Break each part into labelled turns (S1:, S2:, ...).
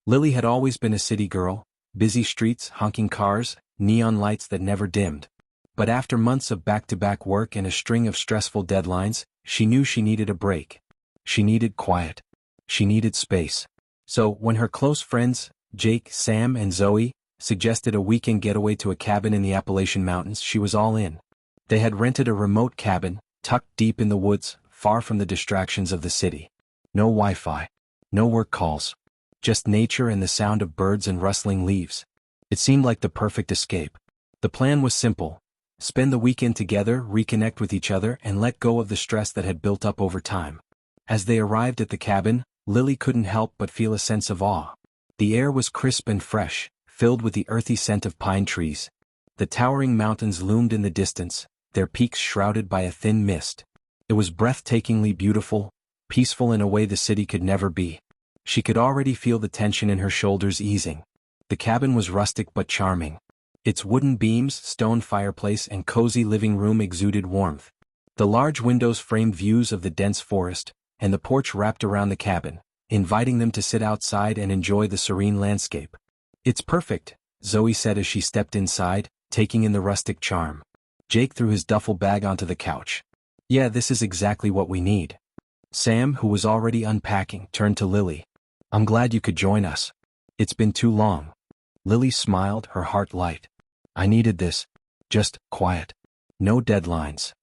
S1: Lily had always been a city girl, busy streets, honking cars, neon lights that never dimmed. But after months of back-to-back work and a string of stressful deadlines, she knew she needed a break. She needed quiet. She needed space. So, when her close friends, Jake, Sam, and Zoe, suggested a weekend getaway to a cabin in the Appalachian Mountains, she was all in. They had rented a remote cabin, tucked deep in the woods, far from the distractions of the city. No Wi-Fi. No work calls. Just nature and the sound of birds and rustling leaves. It seemed like the perfect escape. The plan was simple. Spend the weekend together, reconnect with each other, and let go of the stress that had built up over time. As they arrived at the cabin, Lily couldn't help but feel a sense of awe. The air was crisp and fresh, filled with the earthy scent of pine trees. The towering mountains loomed in the distance, their peaks shrouded by a thin mist. It was breathtakingly beautiful, peaceful in a way the city could never be. She could already feel the tension in her shoulders easing. The cabin was rustic but charming. Its wooden beams, stone fireplace, and cozy living room exuded warmth. The large windows framed views of the dense forest, and the porch wrapped around the cabin, inviting them to sit outside and enjoy the serene landscape. "It's perfect," Zoe said as she stepped inside, taking in the rustic charm. Jake threw his duffel bag onto the couch. "Yeah, this is exactly what we need." Sam, who was already unpacking, turned to Lily. "I'm glad you could join us. It's been too long." Lily smiled, her heart light. "I needed this. Just quiet. No deadlines."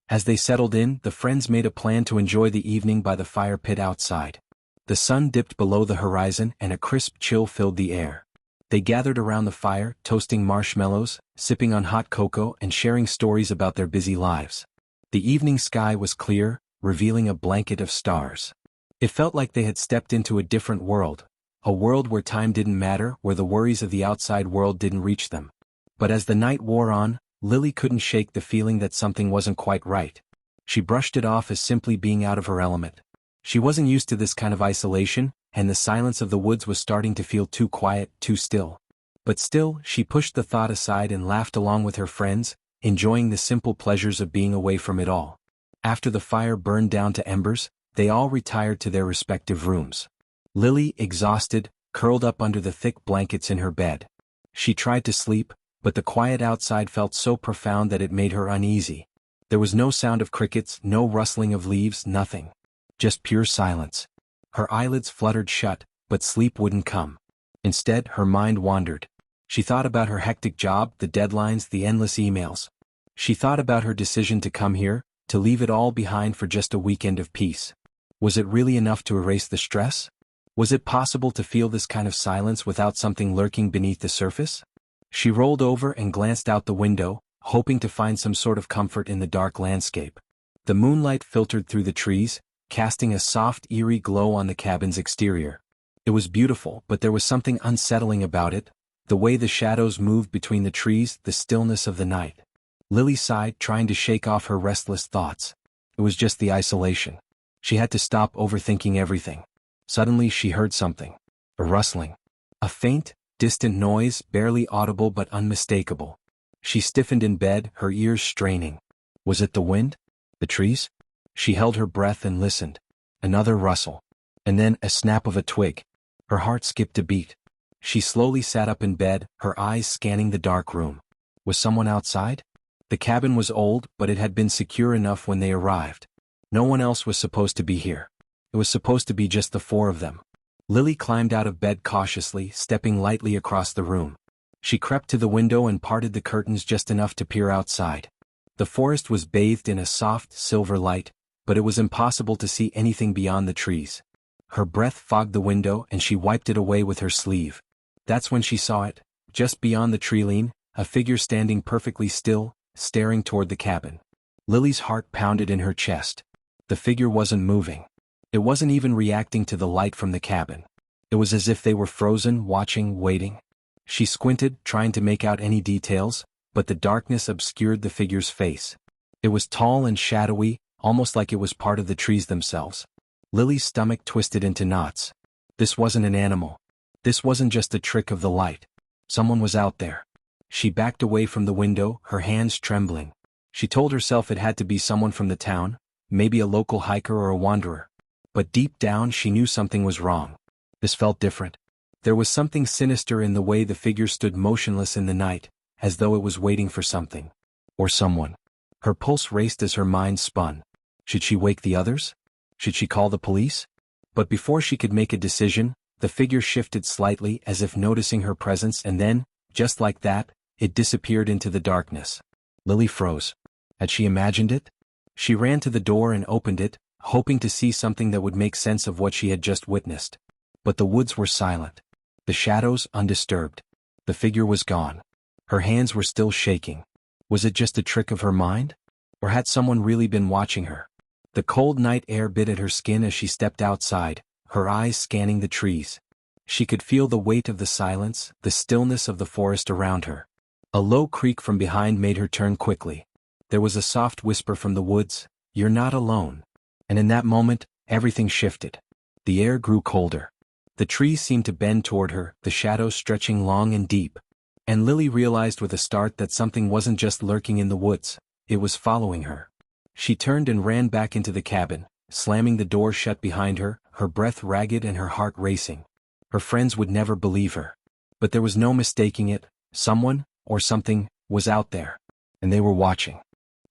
S1: As they settled in, the friends made a plan to enjoy the evening by the fire pit outside. The sun dipped below the horizon and a crisp chill filled the air. They gathered around the fire, toasting marshmallows, sipping on hot cocoa, and sharing stories about their busy lives. The evening sky was clear, revealing a blanket of stars. It felt like they had stepped into a different world, a world where time didn't matter, where the worries of the outside world didn't reach them. But as the night wore on, Lily couldn't shake the feeling that something wasn't quite right. She brushed it off as simply being out of her element. She wasn't used to this kind of isolation, and the silence of the woods was starting to feel too quiet, too still. But still, she pushed the thought aside and laughed along with her friends, enjoying the simple pleasures of being away from it all. After the fire burned down to embers, they all retired to their respective rooms. Lily, exhausted, curled up under the thick blankets in her bed. She tried to sleep, but the quiet outside felt so profound that it made her uneasy. There was no sound of crickets, no rustling of leaves, nothing. Just pure silence. Her eyelids fluttered shut, but sleep wouldn't come. Instead, her mind wandered. She thought about her hectic job, the deadlines, the endless emails. She thought about her decision to come here, to leave it all behind for just a weekend of peace. Was it really enough to erase the stress? Was it possible to feel this kind of silence without something lurking beneath the surface? She rolled over and glanced out the window, hoping to find some sort of comfort in the dark landscape. The moonlight filtered through the trees, casting a soft, eerie glow on the cabin's exterior. It was beautiful, but there was something unsettling about it, the way the shadows moved between the trees, the stillness of the night. Lily sighed, trying to shake off her restless thoughts. It was just the isolation. She had to stop overthinking everything. Suddenly she heard something. A rustling. A faint, distant noise, barely audible but unmistakable. She stiffened in bed, her ears straining. Was it the wind? The trees? She held her breath and listened. Another rustle. And then a snap of a twig. Her heart skipped a beat. She slowly sat up in bed, her eyes scanning the dark room. Was someone outside? The cabin was old, but it had been secure enough when they arrived. No one else was supposed to be here. It was supposed to be just the four of them. Lily climbed out of bed cautiously, stepping lightly across the room. She crept to the window and parted the curtains just enough to peer outside. The forest was bathed in a soft, silver light, but it was impossible to see anything beyond the trees. Her breath fogged the window and she wiped it away with her sleeve. That's when she saw it, just beyond the tree line, a figure standing perfectly still, staring toward the cabin. Lily's heart pounded in her chest. The figure wasn't moving. It wasn't even reacting to the light from the cabin. It was as if they were frozen, watching, waiting. She squinted, trying to make out any details, but the darkness obscured the figure's face. It was tall and shadowy, almost like it was part of the trees themselves. Lily's stomach twisted into knots. This wasn't an animal. This wasn't just a trick of the light. Someone was out there. She backed away from the window, her hands trembling. She told herself it had to be someone from the town, maybe a local hiker or a wanderer. But deep down she knew something was wrong. This felt different. There was something sinister in the way the figure stood motionless in the night, as though it was waiting for something. Or someone. Her pulse raced as her mind spun. Should she wake the others? Should she call the police? But before she could make a decision, the figure shifted slightly as if noticing her presence, and then, just like that, it disappeared into the darkness. Lily froze. Had she imagined it? She ran to the door and opened it, hoping to see something that would make sense of what she had just witnessed. But the woods were silent. The shadows undisturbed. The figure was gone. Her hands were still shaking. Was it just a trick of her mind? Or had someone really been watching her? The cold night air bit at her skin as she stepped outside, her eyes scanning the trees. She could feel the weight of the silence, the stillness of the forest around her. A low creak from behind made her turn quickly. There was a soft whisper from the woods, "You're not alone." And in that moment, everything shifted. The air grew colder. The trees seemed to bend toward her, the shadows stretching long and deep. And Lily realized with a start that something wasn't just lurking in the woods, it was following her. She turned and ran back into the cabin, slamming the door shut behind her, her breath ragged and her heart racing. Her friends would never believe her. But there was no mistaking it, someone, or something, was out there. And they were watching.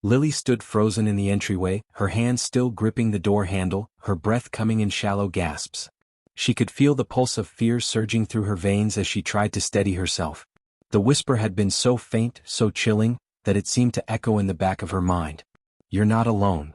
S1: Lily stood frozen in the entryway, her hands still gripping the door handle, her breath coming in shallow gasps. She could feel the pulse of fear surging through her veins as she tried to steady herself. The whisper had been so faint, so chilling, that it seemed to echo in the back of her mind. "You're not alone."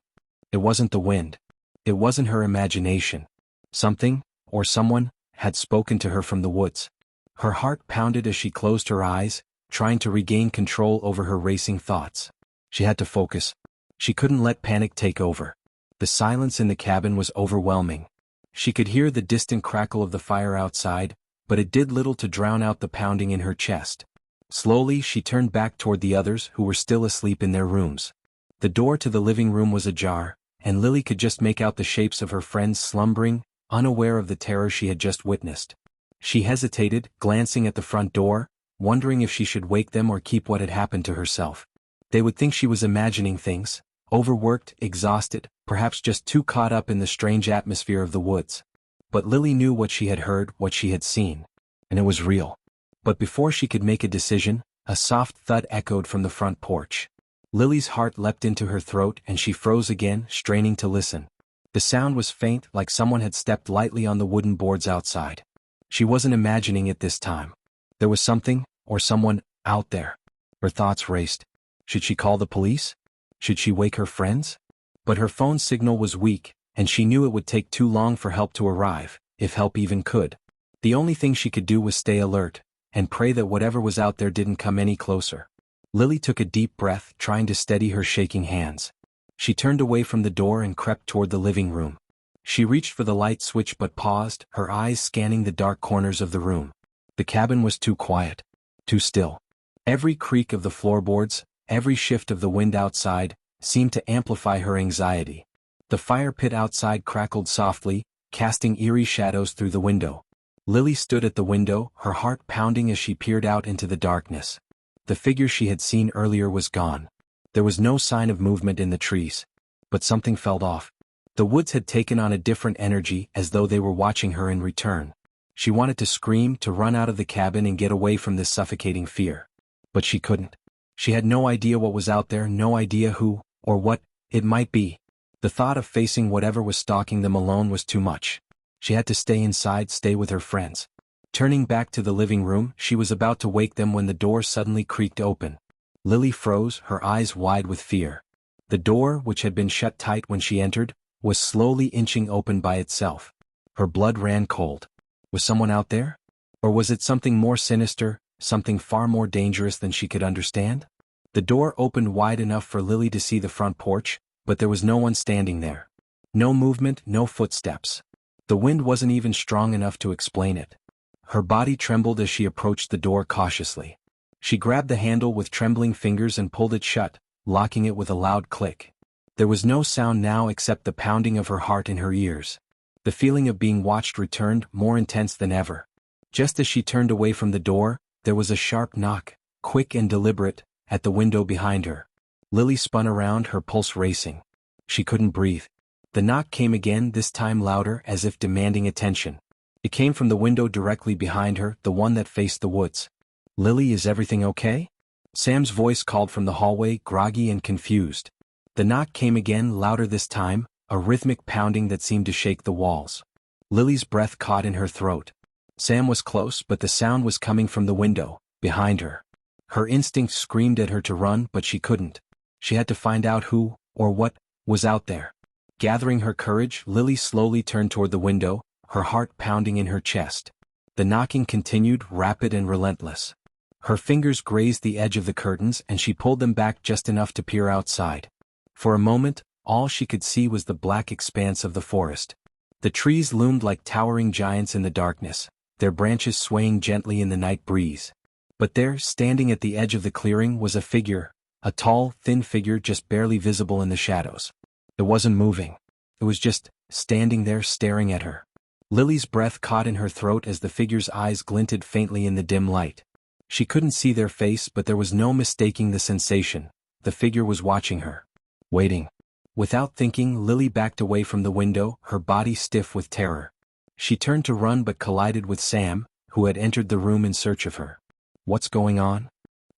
S1: It wasn't the wind. It wasn't her imagination. Something, or someone, had spoken to her from the woods. Her heart pounded as she closed her eyes, trying to regain control over her racing thoughts. She had to focus. She couldn't let panic take over. The silence in the cabin was overwhelming. She could hear the distant crackle of the fire outside, but it did little to drown out the pounding in her chest. Slowly she turned back toward the others who were still asleep in their rooms. The door to the living room was ajar, and Lily could just make out the shapes of her friends slumbering, unaware of the terror she had just witnessed. She hesitated, glancing at the front door, wondering if she should wake them or keep what had happened to herself. They would think she was imagining things, overworked, exhausted, perhaps just too caught up in the strange atmosphere of the woods. But Lily knew what she had heard, what she had seen. And it was real. But before she could make a decision, a soft thud echoed from the front porch. Lily's heart leapt into her throat and she froze again, straining to listen. The sound was faint, like someone had stepped lightly on the wooden boards outside. She wasn't imagining it this time. There was something, or someone, out there. Her thoughts raced. Should she call the police? Should she wake her friends? But her phone signal was weak, and she knew it would take too long for help to arrive, if help even could. The only thing she could do was stay alert, and pray that whatever was out there didn't come any closer. Lily took a deep breath, trying to steady her shaking hands. She turned away from the door and crept toward the living room. She reached for the light switch but paused, her eyes scanning the dark corners of the room. The cabin was too quiet, too still. Every creak of the floorboards, every shift of the wind outside, seemed to amplify her anxiety. The fire pit outside crackled softly, casting eerie shadows through the window. Lily stood at the window, her heart pounding as she peered out into the darkness. The figure she had seen earlier was gone. There was no sign of movement in the trees. But something felt off. The woods had taken on a different energy, as though they were watching her in return. She wanted to scream, to run out of the cabin and get away from this suffocating fear. But she couldn't. She had no idea what was out there, no idea who, or what, it might be. The thought of facing whatever was stalking them alone was too much. She had to stay inside, stay with her friends. Turning back to the living room, she was about to wake them when the door suddenly creaked open. Lily froze, her eyes wide with fear. The door, which had been shut tight when she entered, was slowly inching open by itself. Her blood ran cold. Was someone out there? Or was it something more sinister, something far more dangerous than she could understand? The door opened wide enough for Lily to see the front porch, but there was no one standing there. No movement, no footsteps. The wind wasn't even strong enough to explain it. Her body trembled as she approached the door cautiously. She grabbed the handle with trembling fingers and pulled it shut, locking it with a loud click. There was no sound now except the pounding of her heart in her ears. The feeling of being watched returned, more intense than ever. Just as she turned away from the door, there was a sharp knock, quick and deliberate, at the window behind her. Lily spun around, her pulse racing. She couldn't breathe. The knock came again, this time louder, as if demanding attention. It came from the window directly behind her, the one that faced the woods. "Lily, is everything okay?" Sam's voice called from the hallway, groggy and confused. The knock came again, louder this time, a rhythmic pounding that seemed to shake the walls. Lily's breath caught in her throat. Sam was close, but the sound was coming from the window, behind her. Her instinct screamed at her to run, but she couldn't. She had to find out who, or what, was out there. Gathering her courage, Lily slowly turned toward the window, her heart pounding in her chest. The knocking continued, rapid and relentless. Her fingers grazed the edge of the curtains and she pulled them back just enough to peer outside. For a moment, all she could see was the black expanse of the forest. The trees loomed like towering giants in the darkness, their branches swaying gently in the night breeze. But there, standing at the edge of the clearing, was a figure, a tall, thin figure just barely visible in the shadows. It wasn't moving. It was just standing there staring at her. Lily's breath caught in her throat as the figure's eyes glinted faintly in the dim light. She couldn't see their face, but there was no mistaking the sensation. The figure was watching her. Waiting. Without thinking, Lily backed away from the window, her body stiff with terror. She turned to run but collided with Sam, who had entered the room in search of her. "What's going on?"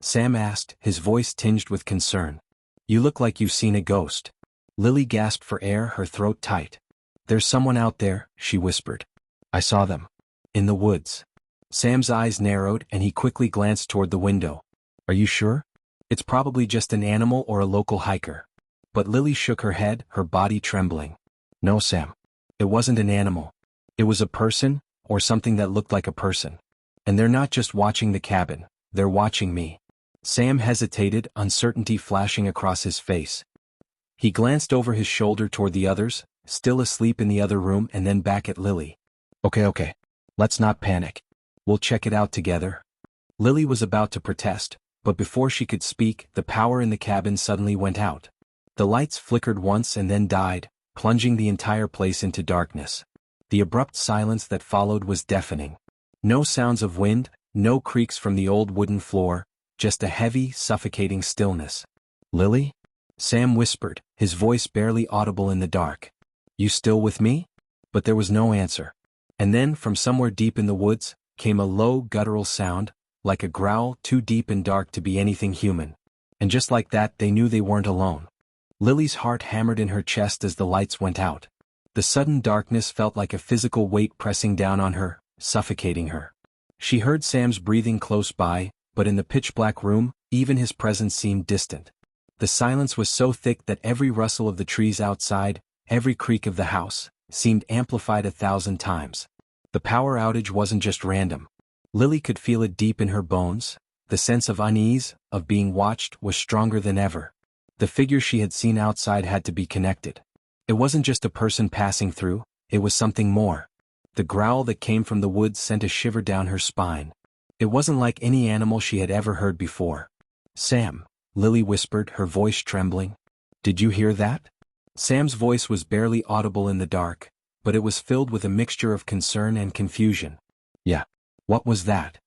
S1: Sam asked, his voice tinged with concern. "You look like you've seen a ghost." Lily gasped for air, her throat tight. "There's someone out there," she whispered. "I saw them. In the woods." Sam's eyes narrowed and he quickly glanced toward the window. "Are you sure? It's probably just an animal or a local hiker." But Lily shook her head, her body trembling. "No, Sam. It wasn't an animal. It was a person, or something that looked like a person. And they're not just watching the cabin, they're watching me." Sam hesitated, uncertainty flashing across his face. He glanced over his shoulder toward the others, still asleep in the other room, and then back at Lily. Okay. Let's not panic. We'll check it out together." Lily was about to protest, but before she could speak, the power in the cabin suddenly went out. The lights flickered once and then died, plunging the entire place into darkness. The abrupt silence that followed was deafening. No sounds of wind, no creaks from the old wooden floor, just a heavy, suffocating stillness. "Lily?" Sam whispered, his voice barely audible in the dark. "You still with me?" But there was no answer. And then, from somewhere deep in the woods, came a low, guttural sound, like a growl too deep and dark to be anything human. And just like that, they knew they weren't alone. Lily's heart hammered in her chest as the lights went out. The sudden darkness felt like a physical weight pressing down on her, suffocating her. She heard Sam's breathing close by, but in the pitch-black room, even his presence seemed distant. The silence was so thick that every rustle of the trees outside, every creak of the house, seemed amplified 1,000 times. The power outage wasn't just random. Lily could feel it deep in her bones. The sense of unease, of being watched, was stronger than ever. The figure she had seen outside had to be connected. It wasn't just a person passing through, it was something more. The growl that came from the woods sent a shiver down her spine. It wasn't like any animal she had ever heard before. "Sam," Lily whispered, her voice trembling. "Did you hear that?" Sam's voice was barely audible in the dark, but it was filled with a mixture of concern and confusion. "Yeah. What was that?"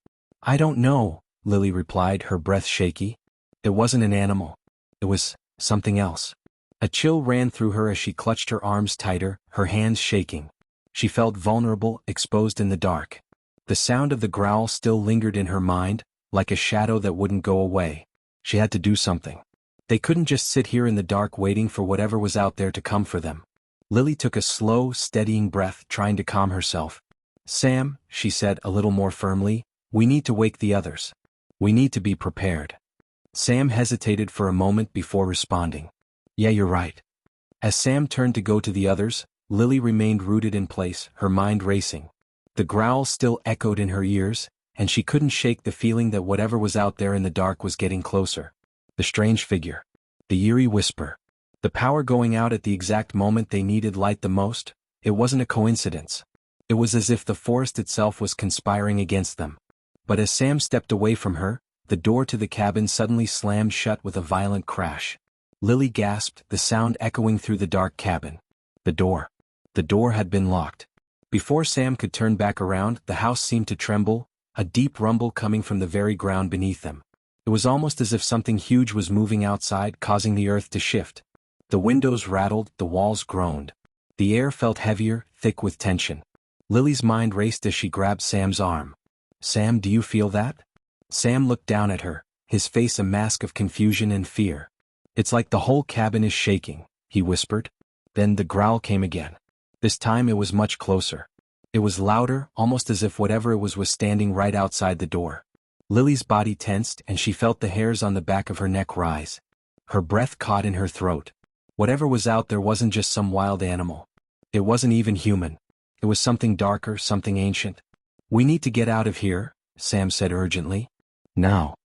S1: "I don't know," Lily replied, her breath shaky. "It wasn't an animal. It was something else." A chill ran through her as she clutched her arms tighter, her hands shaking. She felt vulnerable, exposed in the dark. The sound of the growl still lingered in her mind, like a shadow that wouldn't go away. She had to do something. They couldn't just sit here in the dark waiting for whatever was out there to come for them. Lily took a slow, steadying breath, trying to calm herself. "Sam," she said a little more firmly, "we need to wake the others. We need to be prepared." Sam hesitated for a moment before responding. "Yeah, you're right." As Sam turned to go to the others, Lily remained rooted in place, her mind racing. The growl still echoed in her ears, and she couldn't shake the feeling that whatever was out there in the dark was getting closer. The strange figure. The eerie whisper. The power going out at the exact moment they needed light the most. It wasn't a coincidence. It was as if the forest itself was conspiring against them. But as Sam stepped away from her, the door to the cabin suddenly slammed shut with a violent crash. Lily gasped, the sound echoing through the dark cabin. The door. The door had been locked. Before Sam could turn back around, the house seemed to tremble, a deep rumble coming from the very ground beneath them. It was almost as if something huge was moving outside, causing the earth to shift. The windows rattled, the walls groaned. The air felt heavier, thick with tension. Lily's mind raced as she grabbed Sam's arm. "Sam, do you feel that?" Sam looked down at her, his face a mask of confusion and fear. "It's like the whole cabin is shaking," he whispered. Then the growl came again. This time it was much closer. It was louder, almost as if whatever it was standing right outside the door. Lily's body tensed and she felt the hairs on the back of her neck rise. Her breath caught in her throat. Whatever was out there wasn't just some wild animal. It wasn't even human. It was something darker, something ancient. "We need to get out of here," Sam said urgently. "Now."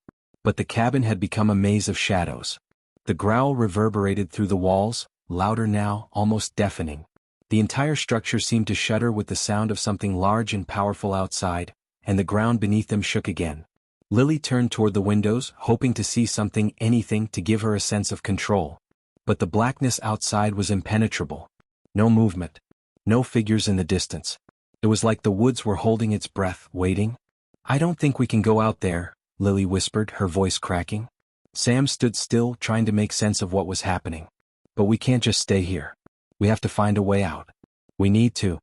S1: But the cabin had become a maze of shadows. The growl reverberated through the walls, louder now, almost deafening. The entire structure seemed to shudder with the sound of something large and powerful outside, and the ground beneath them shook again. Lily turned toward the windows, hoping to see something, anything, to give her a sense of control. But the blackness outside was impenetrable. No movement. No figures in the distance. It was like the woods were holding its breath, waiting. "I don't think we can go out there," Lily whispered, her voice cracking. Sam stood still, trying to make sense of what was happening. "But we can't just stay here. We have to find a way out. We need to."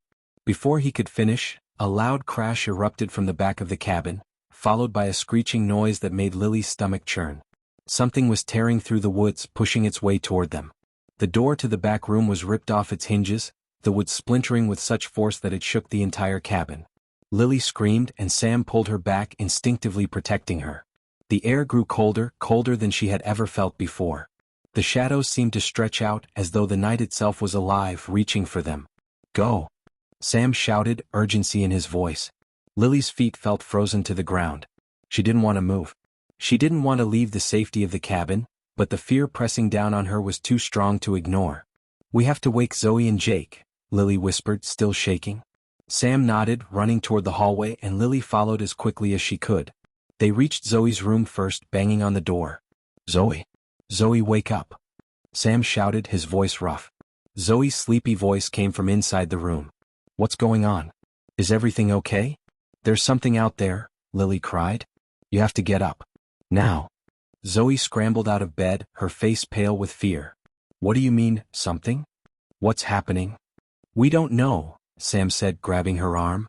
S1: Before he could finish, a loud crash erupted from the back of the cabin, followed by a screeching noise that made Lily's stomach churn. Something was tearing through the woods, pushing its way toward them. The door to the back room was ripped off its hinges, the wood splintering with such force that it shook the entire cabin. Lily screamed and Sam pulled her back, instinctively protecting her. The air grew colder, colder than she had ever felt before. The shadows seemed to stretch out as though the night itself was alive, reaching for them. "Go!" Sam shouted, urgency in his voice. Lily's feet felt frozen to the ground. She didn't want to move. She didn't want to leave the safety of the cabin, but the fear pressing down on her was too strong to ignore. "We have to wake Zoe and Jake," Lily whispered, still shaking. Sam nodded, running toward the hallway, and Lily followed as quickly as she could. They reached Zoe's room first, banging on the door. "Zoe! Zoe, wake up!" Sam shouted, his voice rough. Zoe's sleepy voice came from inside the room. "What's going on? Is everything okay?" "There's something out there," Lily cried. "You have to get up. Now." Zoe scrambled out of bed, her face pale with fear. "What do you mean, something? What's happening?" "We don't know," Sam said, grabbing her arm.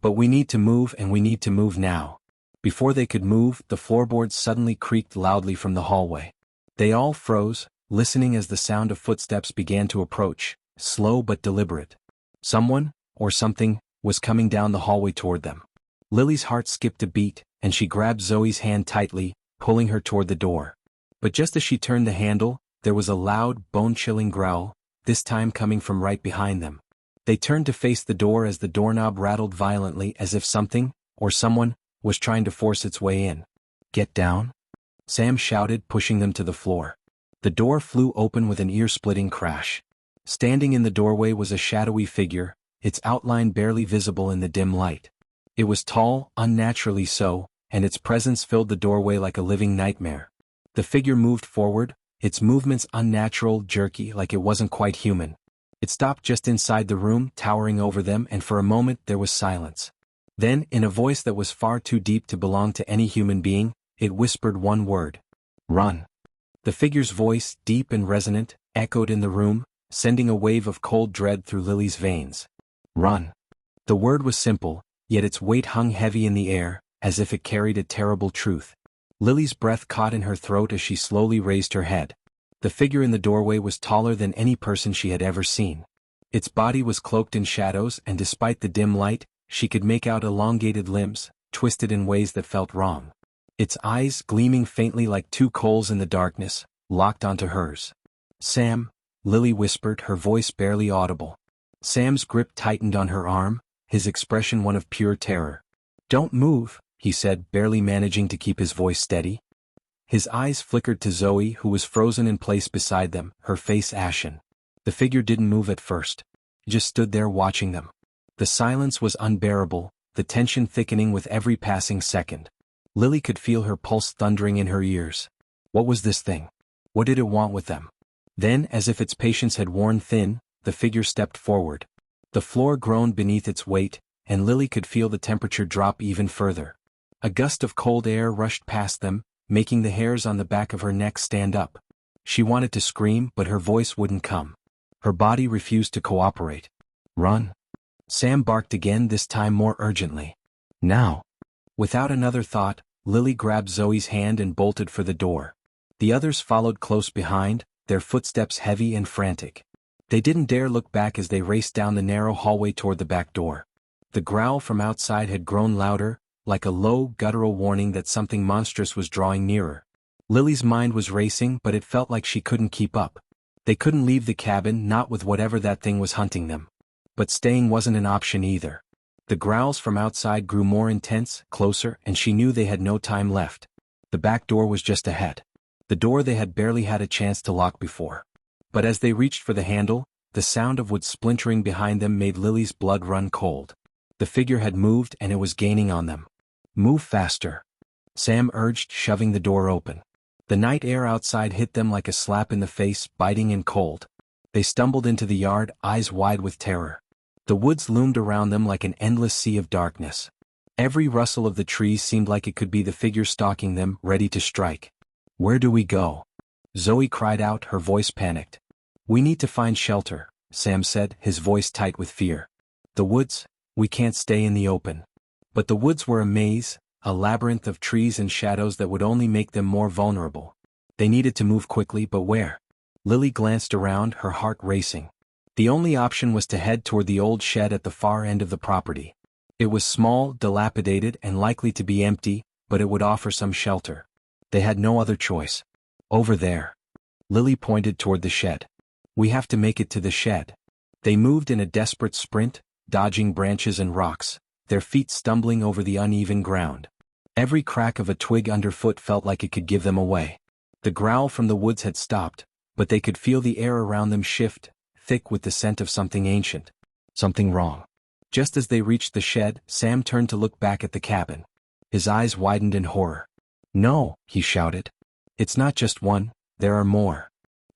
S1: "But we need to move, and we need to move now." Before they could move, the floorboards suddenly creaked loudly from the hallway. They all froze, listening as the sound of footsteps began to approach, slow but deliberate. Someone, or something, was coming down the hallway toward them. Lily's heart skipped a beat, and she grabbed Zoe's hand tightly, pulling her toward the door. But just as she turned the handle, there was a loud, bone-chilling growl, this time coming from right behind them. They turned to face the door as the doorknob rattled violently, as if something, or someone, was trying to force its way in. "Get down!" Sam shouted, pushing them to the floor. The door flew open with an ear-splitting crash. Standing in the doorway was a shadowy figure, its outline barely visible in the dim light. It was tall, unnaturally so, and its presence filled the doorway like a living nightmare. The figure moved forward, its movements unnatural, jerky, like it wasn't quite human. It stopped just inside the room, towering over them, and for a moment there was silence. Then, in a voice that was far too deep to belong to any human being, it whispered one word. "Run." The figure's voice, deep and resonant, echoed in the room, sending a wave of cold dread through Lily's veins. "Run." The word was simple, yet its weight hung heavy in the air, as if it carried a terrible truth. Lily's breath caught in her throat as she slowly raised her head. The figure in the doorway was taller than any person she had ever seen. Its body was cloaked in shadows, and despite the dim light, she could make out elongated limbs, twisted in ways that felt wrong. Its eyes, gleaming faintly like two coals in the darkness, locked onto hers. "Sam," Lily whispered, her voice barely audible. Sam's grip tightened on her arm, his expression one of pure terror. "Don't move," he said, barely managing to keep his voice steady. His eyes flickered to Zoe, who was frozen in place beside them, her face ashen. The figure didn't move at first. It just stood there watching them. The silence was unbearable, the tension thickening with every passing second. Lily could feel her pulse thundering in her ears. What was this thing? What did it want with them? Then, as if its patience had worn thin, the figure stepped forward. The floor groaned beneath its weight, and Lily could feel the temperature drop even further. A gust of cold air rushed past them, making the hairs on the back of her neck stand up. She wanted to scream, but her voice wouldn't come. Her body refused to cooperate. "Run." Sam barked again, this time more urgently. Now. Without another thought, Lily grabbed Zoe's hand and bolted for the door. The others followed close behind, their footsteps heavy and frantic. They didn't dare look back as they raced down the narrow hallway toward the back door. The growl from outside had grown louder, like a low, guttural warning that something monstrous was drawing nearer. Lily's mind was racing, but it felt like she couldn't keep up. They couldn't leave the cabin, not with whatever that thing was hunting them. But staying wasn't an option either. The growls from outside grew more intense, closer, and she knew they had no time left. The back door was just ahead. The door they had barely had a chance to lock before. But as they reached for the handle, the sound of wood splintering behind them made Lily's blood run cold. The figure had moved and it was gaining on them. Move faster, Sam urged, shoving the door open. The night air outside hit them like a slap in the face, biting and cold. They stumbled into the yard, eyes wide with terror. The woods loomed around them like an endless sea of darkness. Every rustle of the trees seemed like it could be the figure stalking them, ready to strike. Where do we go? Zoe cried out, her voice panicked. We need to find shelter, Sam said, his voice tight with fear. The woods? We can't stay in the open. But the woods were a maze, a labyrinth of trees and shadows that would only make them more vulnerable. They needed to move quickly, but where? Lily glanced around, her heart racing. The only option was to head toward the old shed at the far end of the property. It was small, dilapidated, and likely to be empty, but it would offer some shelter. They had no other choice. Over there. Lily pointed toward the shed. We have to make it to the shed. They moved in a desperate sprint, dodging branches and rocks, their feet stumbling over the uneven ground. Every crack of a twig underfoot felt like it could give them away. The growl from the woods had stopped, but they could feel the air around them shift, thick with the scent of something ancient. Something wrong. Just as they reached the shed, Sam turned to look back at the cabin. His eyes widened in horror. No, he shouted. It's not just one, there are more.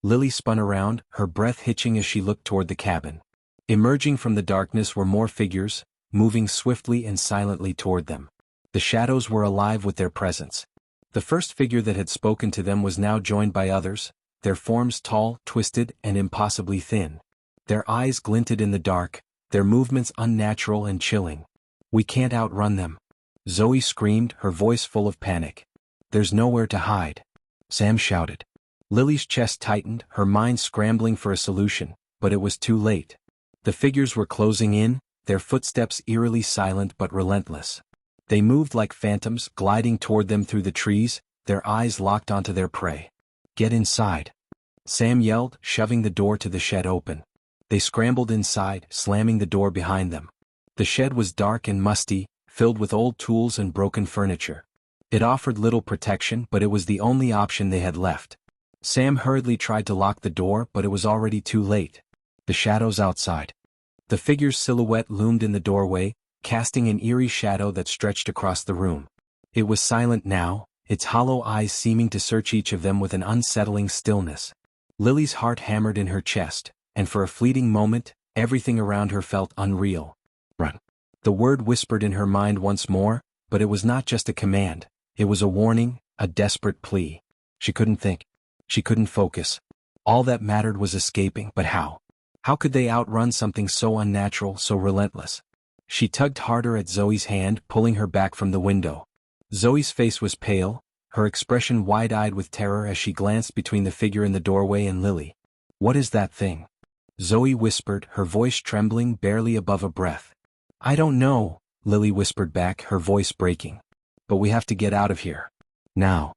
S1: Lily spun around, her breath hitching as she looked toward the cabin. Emerging from the darkness were more figures, moving swiftly and silently toward them. The shadows were alive with their presence. The first figure that had spoken to them was now joined by others, their forms tall, twisted, and impossibly thin. Their eyes glinted in the dark, their movements unnatural and chilling. We can't outrun them. Zoe screamed, her voice full of panic. There's nowhere to hide. Sam shouted. Lily's chest tightened, her mind scrambling for a solution, but it was too late. The figures were closing in, their footsteps eerily silent but relentless. They moved like phantoms, gliding toward them through the trees, their eyes locked onto their prey. Get inside, Sam yelled, shoving the door to the shed open. They scrambled inside, slamming the door behind them. The shed was dark and musty, filled with old tools and broken furniture. It offered little protection, but it was the only option they had left. Sam hurriedly tried to lock the door, but it was already too late. The shadows outside. The figure's silhouette loomed in the doorway, casting an eerie shadow that stretched across the room. It was silent now, its hollow eyes seeming to search each of them with an unsettling stillness. Lily's heart hammered in her chest, and for a fleeting moment, everything around her felt unreal. Run. The word whispered in her mind once more, but it was not just a command, it was a warning, a desperate plea. She couldn't think. She couldn't focus. All that mattered was escaping, but how? How could they outrun something so unnatural, so relentless? She tugged harder at Zoe's hand, pulling her back from the window. Zoe's face was pale, her expression wide-eyed with terror as she glanced between the figure in the doorway and Lily. What is that thing? Zoe whispered, her voice trembling barely above a breath. I don't know, Lily whispered back, her voice breaking. But we have to get out of here. Now.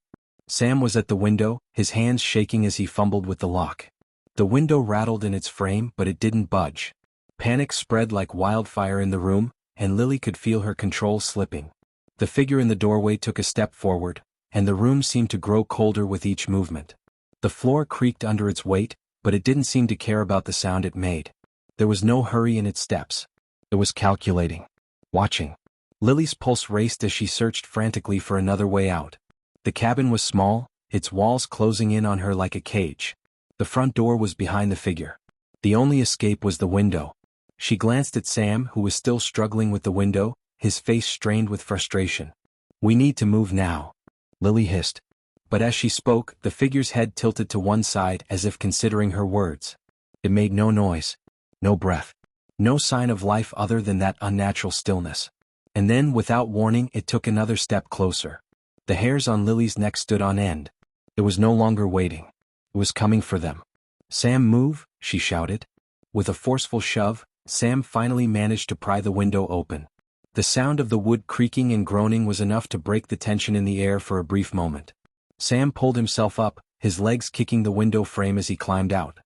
S1: Sam was at the window, his hands shaking as he fumbled with the lock. The window rattled in its frame, but it didn't budge. Panic spread like wildfire in the room, and Lily could feel her control slipping. The figure in the doorway took a step forward, and the room seemed to grow colder with each movement. The floor creaked under its weight, but it didn't seem to care about the sound it made. There was no hurry in its steps. It was calculating. Watching. Lily's pulse raced as she searched frantically for another way out. The cabin was small, its walls closing in on her like a cage. The front door was behind the figure. The only escape was the window. She glanced at Sam, who was still struggling with the window, his face strained with frustration. We need to move now, Lily hissed. But as she spoke, the figure's head tilted to one side as if considering her words. It made no noise. No breath. No sign of life other than that unnatural stillness. And then, without warning, it took another step closer. The hairs on Lily's neck stood on end. It was no longer waiting. It was coming for them. "Sam, move," she shouted. With a forceful shove, Sam finally managed to pry the window open. The sound of the wood creaking and groaning was enough to break the tension in the air for a brief moment. Sam pulled himself up, his legs kicking the window frame as he climbed out.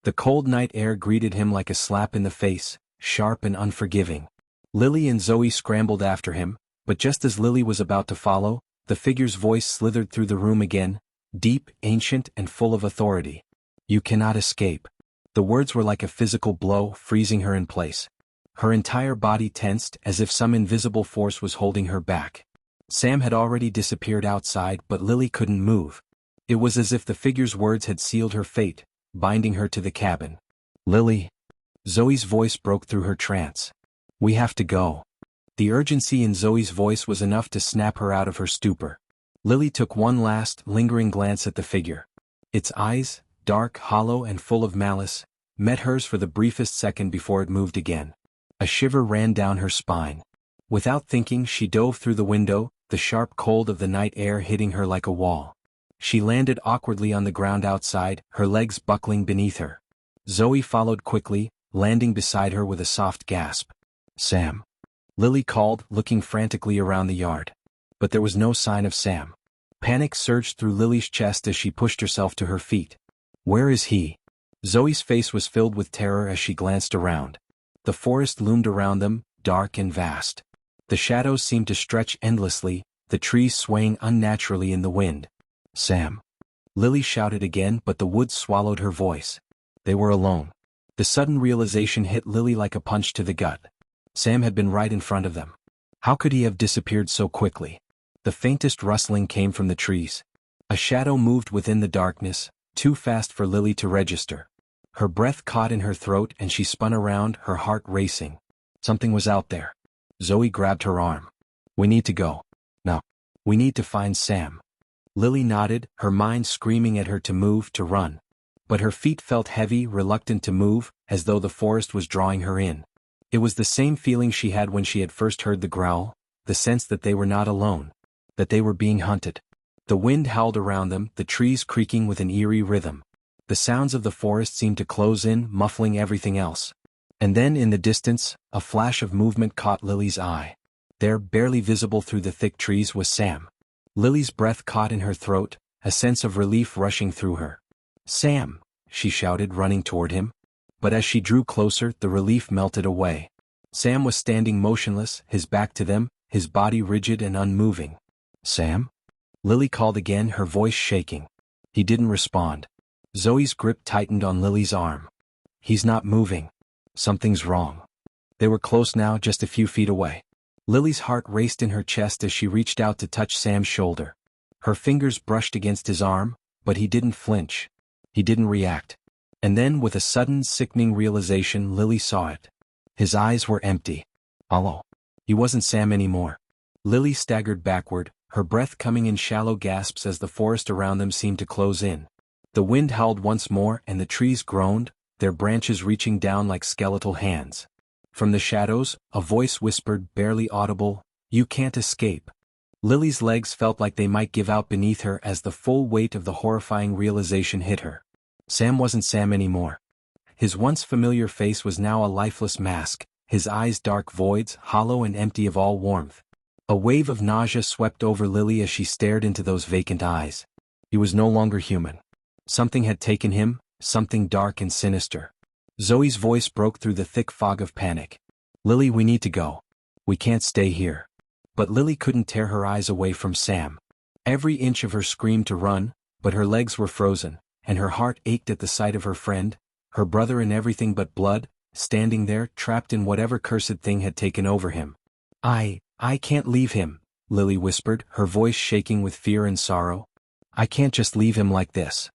S1: The cold night air greeted him like a slap in the face, sharp and unforgiving. Lily and Zoe scrambled after him, but just as Lily was about to follow, the figure's voice slithered through the room again, deep, ancient, and full of authority. "You cannot escape." The words were like a physical blow, freezing her in place. Her entire body tensed as if some invisible force was holding her back. Sam had already disappeared outside, but Lily couldn't move. It was as if the figure's words had sealed her fate, binding her to the cabin. "Lily." Zoe's voice broke through her trance. "We have to go." The urgency in Zoe's voice was enough to snap her out of her stupor. Lily took one last, lingering glance at the figure. Its eyes, dark, hollow, and full of malice, met hers for the briefest second before it moved again. A shiver ran down her spine. Without thinking, she dove through the window, the sharp cold of the night air hitting her like a wall. She landed awkwardly on the ground outside, her legs buckling beneath her. Zoe followed quickly, landing beside her with a soft gasp. "Sam," Lily called, looking frantically around the yard. But there was no sign of Sam. Panic surged through Lily's chest as she pushed herself to her feet. "Where is he?" Zoe's face was filled with terror as she glanced around. The forest loomed around them, dark and vast. The shadows seemed to stretch endlessly, the trees swaying unnaturally in the wind. "Sam." Lily shouted again, but the woods swallowed her voice. They were alone. The sudden realization hit Lily like a punch to the gut. Sam had been right in front of them. How could he have disappeared so quickly? The faintest rustling came from the trees. A shadow moved within the darkness, too fast for Lily to register. Her breath caught in her throat and she spun around, her heart racing. Something was out there. Zoe grabbed her arm. "We need to go. No. We need to find Sam." Lily nodded, her mind screaming at her to move, to run. But her feet felt heavy, reluctant to move, as though the forest was drawing her in. It was the same feeling she had when she had first heard the growl, the sense that they were not alone, that they were being hunted. The wind howled around them, the trees creaking with an eerie rhythm. The sounds of the forest seemed to close in, muffling everything else. And then in the distance, a flash of movement caught Lily's eye. There, barely visible through the thick trees, was Sam. Lily's breath caught in her throat, a sense of relief rushing through her. "Sam!" she shouted, running toward him. But as she drew closer, the relief melted away. Sam was standing motionless, his back to them, his body rigid and unmoving. "Sam?" Lily called again, her voice shaking. He didn't respond. Zoe's grip tightened on Lily's arm. "He's not moving. Something's wrong." They were close now, just a few feet away. Lily's heart raced in her chest as she reached out to touch Sam's shoulder. Her fingers brushed against his arm, but he didn't flinch. He didn't react. And then, with a sudden, sickening realization, Lily saw it. His eyes were empty. Hollow. He wasn't Sam anymore. Lily staggered backward, her breath coming in shallow gasps as the forest around them seemed to close in. The wind howled once more and the trees groaned, their branches reaching down like skeletal hands. From the shadows, a voice whispered, barely audible, "You can't escape." Lily's legs felt like they might give out beneath her as the full weight of the horrifying realization hit her. Sam wasn't Sam anymore. His once familiar face was now a lifeless mask, his eyes dark voids, hollow and empty of all warmth. A wave of nausea swept over Lily as she stared into those vacant eyes. He was no longer human. Something had taken him, something dark and sinister. Zoe's voice broke through the thick fog of panic. "Lily, we need to go. We can't stay here." But Lily couldn't tear her eyes away from Sam. Every inch of her screamed to run, but her legs were frozen, and her heart ached at the sight of her friend, her brother in everything but blood, standing there, trapped in whatever cursed thing had taken over him. I can't leave him," Lily whispered, her voice shaking with fear and sorrow. "I can't just leave him like this."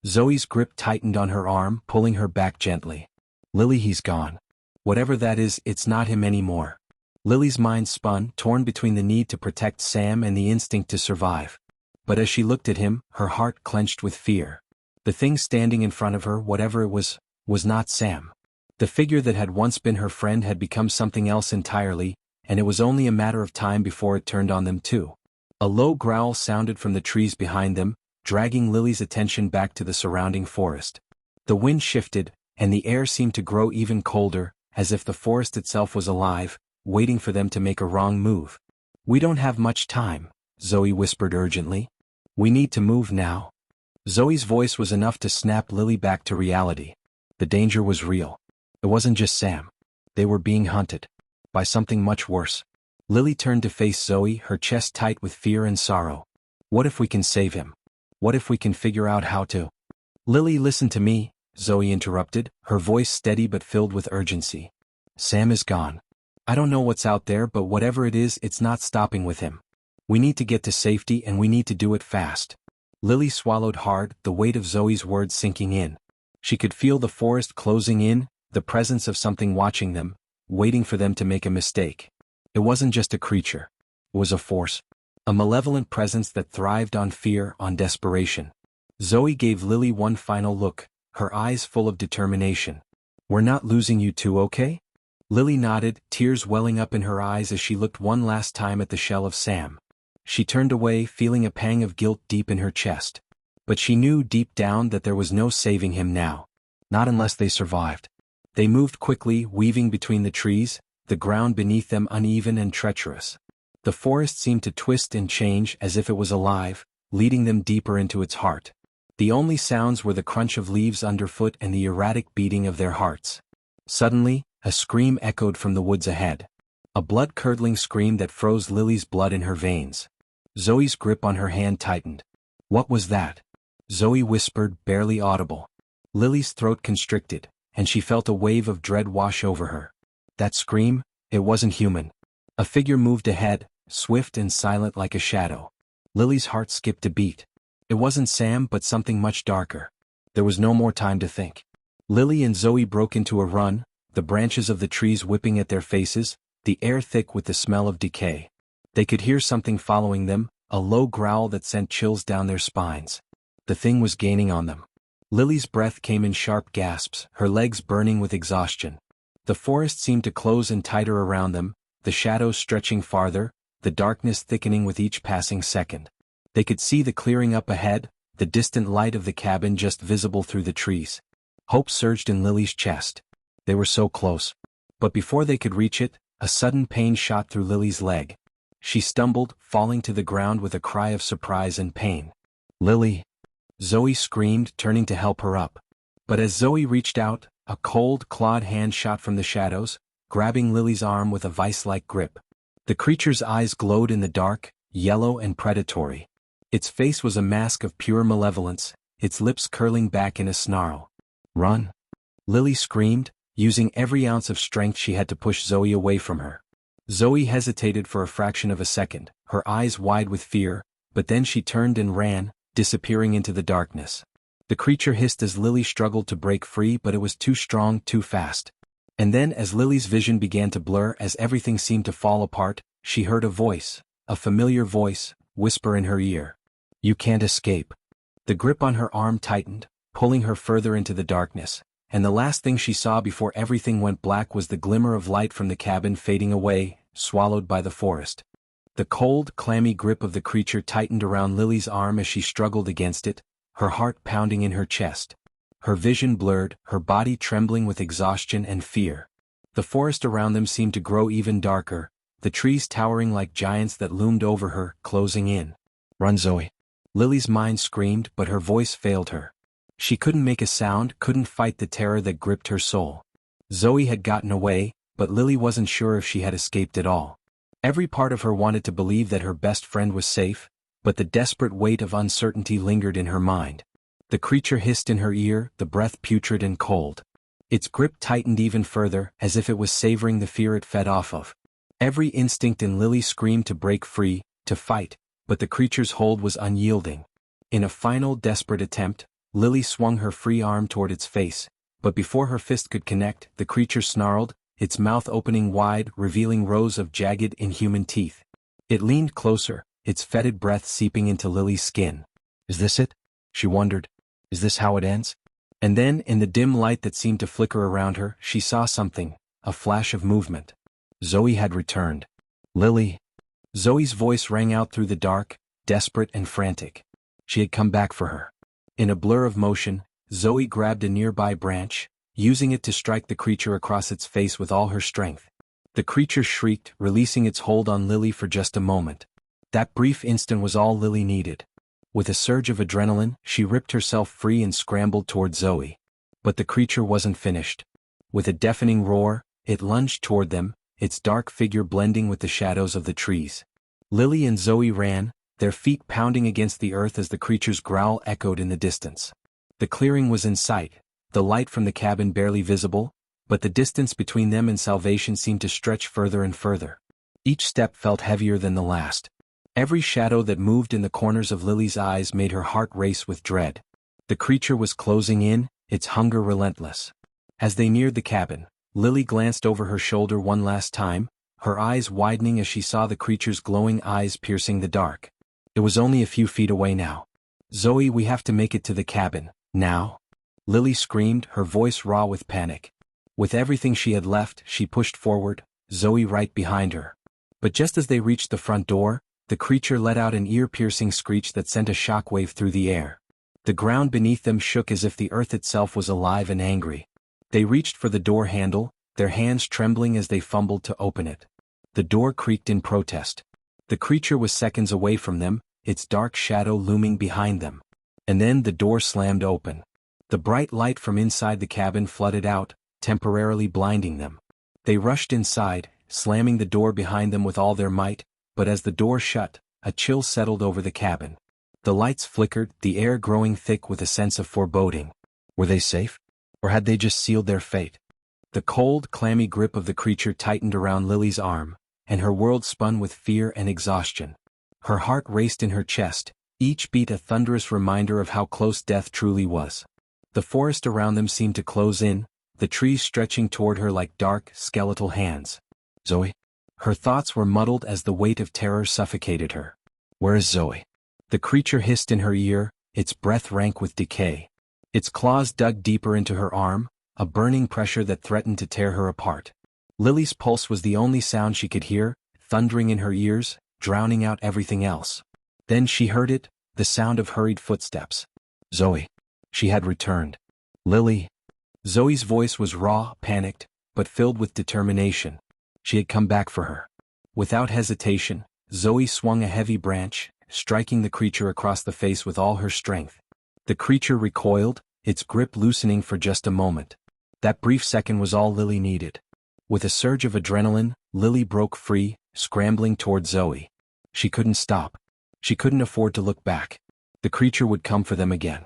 S1: Zoe's grip tightened on her arm, pulling her back gently. "Lily, he's gone. Whatever that is, it's not him anymore." Lily's mind spun, torn between the need to protect Sam and the instinct to survive. But as she looked at him, her heart clenched with fear. The thing standing in front of her, whatever it was not Sam. The figure that had once been her friend had become something else entirely, and it was only a matter of time before it turned on them too. A low growl sounded from the trees behind them, dragging Lily's attention back to the surrounding forest. The wind shifted, and the air seemed to grow even colder, as if the forest itself was alive, waiting for them to make a wrong move. "We don't have much time," Zoe whispered urgently. "We need to move now." Zoe's voice was enough to snap Lily back to reality. The danger was real. It wasn't just Sam. They were being hunted. By something much worse. Lily turned to face Zoe, her chest tight with fear and sorrow. "What if we can save him? What if we can figure out how to?" "Lily, listen to me," Zoe interrupted, her voice steady but filled with urgency. "Sam is gone. I don't know what's out there, but whatever it is, it's not stopping with him. We need to get to safety, and we need to do it fast." Lily swallowed hard, the weight of Zoe's words sinking in. She could feel the forest closing in, the presence of something watching them, waiting for them to make a mistake. It wasn't just a creature. It was a force. A malevolent presence that thrived on fear, on desperation. Zoe gave Lily one final look, her eyes full of determination. "We're not losing you two, okay?" Lily nodded, tears welling up in her eyes as she looked one last time at the shell of Sam. She turned away, feeling a pang of guilt deep in her chest. But she knew deep down that there was no saving him now. Not unless they survived. They moved quickly, weaving between the trees, the ground beneath them uneven and treacherous. The forest seemed to twist and change as if it was alive, leading them deeper into its heart. The only sounds were the crunch of leaves underfoot and the erratic beating of their hearts. Suddenly, a scream echoed from the woods ahead. A blood-curdling scream that froze Lily's blood in her veins. Zoe's grip on her hand tightened. "What was that?" Zoe whispered, barely audible. Lily's throat constricted, and she felt a wave of dread wash over her. That scream, it wasn't human. A figure moved ahead, swift and silent like a shadow. Lily's heart skipped a beat. It wasn't Sam, but something much darker. There was no more time to think. Lily and Zoe broke into a run, the branches of the trees whipping at their faces, the air thick with the smell of decay. They could hear something following them, a low growl that sent chills down their spines. The thing was gaining on them. Lily's breath came in sharp gasps, her legs burning with exhaustion. The forest seemed to close in tighter around them, the shadows stretching farther, the darkness thickening with each passing second. They could see the clearing up ahead, the distant light of the cabin just visible through the trees. Hope surged in Lily's chest. They were so close. But before they could reach it, a sudden pain shot through Lily's leg. She stumbled, falling to the ground with a cry of surprise and pain. "Lily!" Zoe screamed, turning to help her up. But as Zoe reached out, a cold, clawed hand shot from the shadows, grabbing Lily's arm with a vice-like grip. The creature's eyes glowed in the dark, yellow and predatory. Its face was a mask of pure malevolence, its lips curling back in a snarl. "Run!" Lily screamed, using every ounce of strength she had to push Zoe away from her. Zoe hesitated for a fraction of a second, her eyes wide with fear, but then she turned and ran, disappearing into the darkness. The creature hissed as Lily struggled to break free, but it was too strong, too fast. And then as Lily's vision began to blur, as everything seemed to fall apart, she heard a voice, a familiar voice, whisper in her ear. "You can't escape." The grip on her arm tightened, pulling her further into the darkness, and the last thing she saw before everything went black was the glimmer of light from the cabin fading away, swallowed by the forest. The cold, clammy grip of the creature tightened around Lily's arm as she struggled against it, her heart pounding in her chest. Her vision blurred, her body trembling with exhaustion and fear. The forest around them seemed to grow even darker, the trees towering like giants that loomed over her, closing in. "Run, Zoe!" Lily's mind screamed, but her voice failed her. She couldn't make a sound, couldn't fight the terror that gripped her soul. Zoe had gotten away, but Lily wasn't sure if she had escaped at all. Every part of her wanted to believe that her best friend was safe, but the desperate weight of uncertainty lingered in her mind. The creature hissed in her ear, the breath putrid and cold. Its grip tightened even further, as if it was savoring the fear it fed off of. Every instinct in Lily screamed to break free, to fight, but the creature's hold was unyielding. In a final desperate attempt, Lily swung her free arm toward its face, but before her fist could connect, the creature snarled, its mouth opening wide, revealing rows of jagged, inhuman teeth. It leaned closer, its fetid breath seeping into Lily's skin. "Is this it?" she wondered. "Is this how it ends?" And then, in the dim light that seemed to flicker around her, she saw something, a flash of movement. Zoe had returned. Lily. Zoe's voice rang out through the dark, desperate and frantic. She had come back for her. In a blur of motion, Zoe grabbed a nearby branch, using it to strike the creature across its face with all her strength. The creature shrieked, releasing its hold on Lily for just a moment. That brief instant was all Lily needed. With a surge of adrenaline, she ripped herself free and scrambled toward Zoe. But the creature wasn't finished. With a deafening roar, it lunged toward them, its dark figure blending with the shadows of the trees. Lily and Zoe ran, their feet pounding against the earth as the creature's growl echoed in the distance. The clearing was in sight, the light from the cabin barely visible, but the distance between them and salvation seemed to stretch further and further. Each step felt heavier than the last. Every shadow that moved in the corners of Lily's eyes made her heart race with dread. The creature was closing in, its hunger relentless. As they neared the cabin, Lily glanced over her shoulder one last time, her eyes widening as she saw the creature's glowing eyes piercing the dark. It was only a few feet away now. "Zoe, we have to make it to the cabin, now!" Lily screamed, her voice raw with panic. With everything she had left, she pushed forward, Zoe right behind her. But just as they reached the front door, the creature let out an ear-piercing screech that sent a shockwave through the air. The ground beneath them shook as if the earth itself was alive and angry. They reached for the door handle, their hands trembling as they fumbled to open it. The door creaked in protest. The creature was seconds away from them, its dark shadow looming behind them. And then the door slammed open. The bright light from inside the cabin flooded out, temporarily blinding them. They rushed inside, slamming the door behind them with all their might, but as the door shut, a chill settled over the cabin. The lights flickered, the air growing thick with a sense of foreboding. Were they safe? Or had they just sealed their fate? The cold, clammy grip of the creature tightened around Lily's arm, and her world spun with fear and exhaustion. Her heart raced in her chest, each beat a thunderous reminder of how close death truly was. The forest around them seemed to close in, the trees stretching toward her like dark, skeletal hands. "Zoe?" Her thoughts were muddled as the weight of terror suffocated her. "Where is Zoe?" The creature hissed in her ear, its breath rank with decay. Its claws dug deeper into her arm, a burning pressure that threatened to tear her apart. Lily's pulse was the only sound she could hear, thundering in her ears, drowning out everything else. Then she heard it, the sound of hurried footsteps. Zoe. She had returned. Lily. Zoe's voice was raw, panicked, but filled with determination. She had come back for her. Without hesitation, Zoe swung a heavy branch, striking the creature across the face with all her strength. The creature recoiled, its grip loosening for just a moment. That brief second was all Lily needed. With a surge of adrenaline, Lily broke free, scrambling toward Zoe. She couldn't stop. She couldn't afford to look back. The creature would come for them again.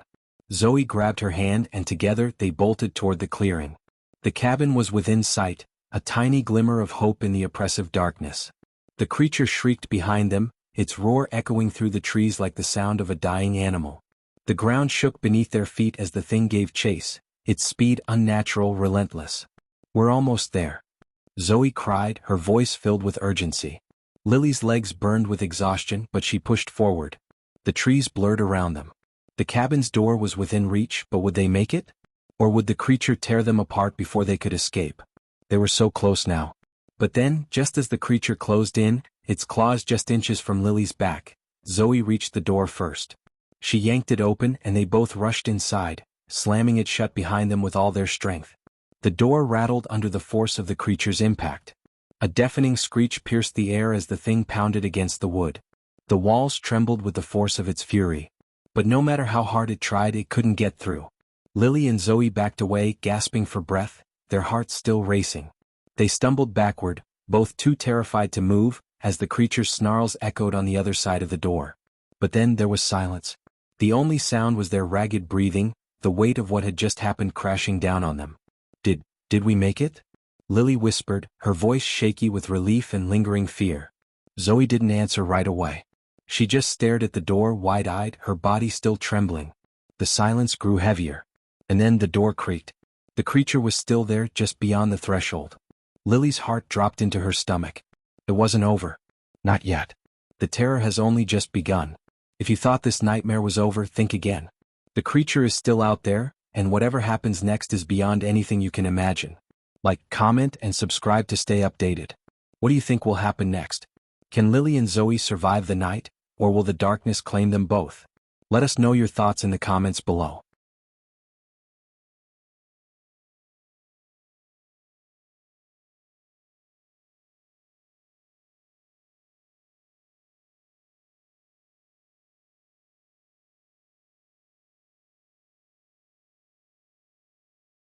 S1: Zoe grabbed her hand and together they bolted toward the clearing. The cabin was within sight, a tiny glimmer of hope in the oppressive darkness. The creature shrieked behind them, its roar echoing through the trees like the sound of a dying animal. The ground shook beneath their feet as the thing gave chase, its speed unnatural, relentless. "We're almost there," Zoe cried, her voice filled with urgency. Lily's legs burned with exhaustion, but she pushed forward. The trees blurred around them. The cabin's door was within reach, but would they make it? Or would the creature tear them apart before they could escape? They were so close now. But then, just as the creature closed in, its claws just inches from Lily's back, Zoe reached the door first. She yanked it open and they both rushed inside, slamming it shut behind them with all their strength. The door rattled under the force of the creature's impact. A deafening screech pierced the air as the thing pounded against the wood. The walls trembled with the force of its fury. But no matter how hard it tried, it couldn't get through. Lily and Zoe backed away, gasping for breath, their hearts still racing. They stumbled backward, both too terrified to move, as the creature's snarls echoed on the other side of the door. But then there was silence. The only sound was their ragged breathing, the weight of what had just happened crashing down on them. Did we make it?" Lily whispered, her voice shaky with relief and lingering fear. Zoe didn't answer right away. She just stared at the door wide-eyed, her body still trembling. The silence grew heavier. And then the door creaked. The creature was still there, just beyond the threshold. Lily's heart dropped into her stomach. It wasn't over. Not yet. The terror has only just begun. If you thought this nightmare was over, think again. The creature is still out there, and whatever happens next is beyond anything you can imagine. Like, comment, and subscribe to stay updated. What do you think will happen next? Can Lily and Zoe survive the night, or will the darkness claim them both? Let us know your thoughts in the comments below.